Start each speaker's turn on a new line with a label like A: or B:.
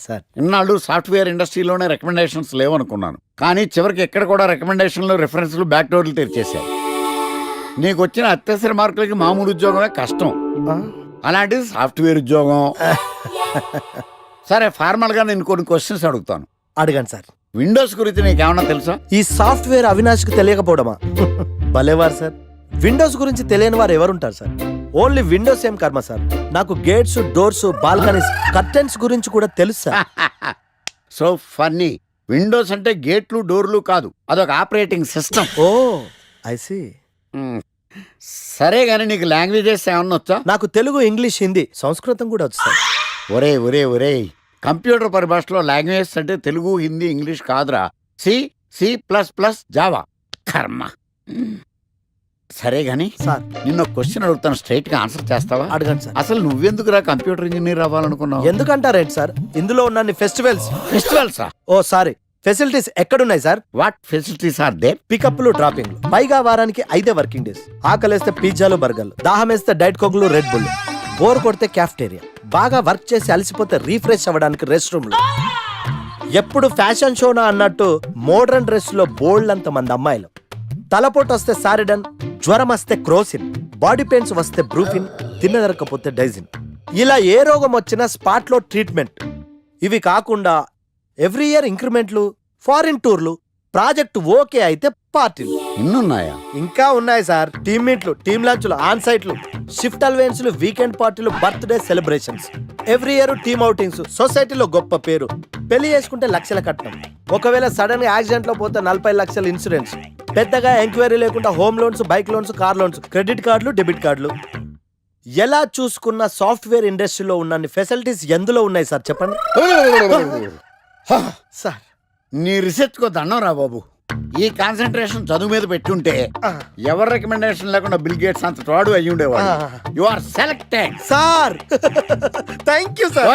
A: Sir
B: ఇన్నాళ్ళు software ఇండస్ట్రీలోనే recommendations లేవనుకున్నాను, కానీ చివరికి ఎక్కడ కూడా రికమెండేషన్లు రిఫరెన్స్లు బ్యాక్ డోర్లు తెరిచేశాయి. నీకు వచ్చిన అత్యవసర మార్కులకి మామూలు ఉద్యోగమే కష్టం, అలాంటిది సాఫ్ట్వేర్ ఉద్యోగం. సరే, ఫార్మల్గా నేను కొన్ని క్వశ్చన్స్ అడుగుతాను.
A: అడగండి సార్.
B: విండోస్ గురించి నీకేమన్నా తెలుసా?
A: ఈ సాఫ్ట్వేర్ అవినాష్కి తెలియకపోవడమా? భలేవారు సార్. విండోస్ గురించి తెలియని వారు ఎవరుంటారు సార్? ఓన్లీ విండోస్ ఏం కర్మ సార్, నాకు గేట్స్, డోర్స్, బాల్కనీస్, కర్టెన్స్ గురించి కూడా తెలుసు సార్.
B: So funny. విండోస్ అంటే గేట్లు డోర్లు కాదు, అదొక operating system.
A: Oh I see.
B: సరే గానీ నీకు లాంగ్వేజెస్ ఏమన్నా వచ్చా?
A: నాకు తెలుగు, ఇంగ్లీష్, హిందీ, సంస్కృతం కూడా వచ్చు సార్.
B: ఒరే కంప్యూటర్ పరిభాషలో లాంగ్వేజెస్ అంటే తెలుగు, హిందీ, ఇంగ్లీష్ కాదురా. C++, Java. కర్మ. సరే గాని
A: సార్
B: నిన్న క్వశ్చన్ అడుగుతాను, స్ట్రైట్ గా ఆన్సర్ చేస్తావా?
A: అడగండి సార్.
B: అసలు నువ్వెందుకురా కంప్యూటర్ ఇంజనీర్ అవ్వాలనుకున్నావు?
A: ఎందుకంటారేంటి సార్, ఇందులో ఉన్న
B: ఫెస్టివల్సా?
A: ఓ సారీ, ఫెసిలిటీస్ ఎక్కడున్నాయి sir?
B: What facilities are there?
A: పికప్లు, డ్రాపింగ్లు, పైగా వారానికి 5 వర్కింగ్ డేస్. ఆకలేస్తే పిజ్జాలు, బర్గర్లు, దాహం వేస్తే డైట్ కోక్లు, రెడ్ బుల్, బోర్ కొడితే క్యాఫ్టేరియా, బాగా వర్క్ చేసి అలసిపోతే రీఫ్రెష్ అవ్వడానికి రెస్ట్ రూమ్లు. ఎప్పుడు ఫ్యాషన్ షోనా అన్నట్టు మోడర్న్ డ్రెస్ లో బోల్డ్ అంత మంది అమ్మాయిలు. తలపోటు వస్తే సారిడన్, జ్వరం వస్తే క్రోసిన్, బాడీ పెయిన్స్ వస్తే బ్రూఫిన్, తిన్నదరకపోతే డైజిన్. ఇలా ఏ రోగం వచ్చినా స్పాట్ లో ట్రీట్మెంట్. ఇవి కాకుండా ఎవ్రీ ఇయర్ ఇంక్రిమెంట్లు, ఫారిన్ టూర్లు, ప్రాజెక్ట్ ఓకే అయితే పార్టీలు.
B: ఇన్నున్నాయా?
A: ఇంకా ఉన్నాయి సార్. టీమ్ మీట్లు, టీమ్ లంచ్లు, ఆన్ సైట్లు, షిఫ్ట్ అలవెన్స్లు, వీకెండ్ పార్టీలు, birthday celebrations, every year team outings, సొసైటీలో గొప్ప పేరు, పెళ్లి చేసుకుంటే లక్షల కట్నం, ఒకవేళ సడన్ గా యాక్సిడెంట్ లో పోతే 40 లక్షల ఇన్సూరెన్స్, పెద్దగా ఎంక్వైరీ లేకుండా home loans, bike loans, car loans, credit కార్డులు, డెబిట్ కార్డులు. ఎలా చూసుకున్న సాఫ్ట్వేర్ ఇండస్ట్రీలో ఉన్న ఫెసిలిటీస్ ఎందులో ఉన్నాయి సార్ చెప్పండి. సార్
B: నీ రీసెర్చ్ కో దండం రా బాబు. ఈ కాన్సన్ట్రేషన్ చదువు మీద పెట్టుంటే ఎవరి రికమెండేషన్ లేకుండా బిల్ గేట్స్ అంత తోడు అయ్యి ఉండేవాడు. You are selected
A: sir. Thank you sir.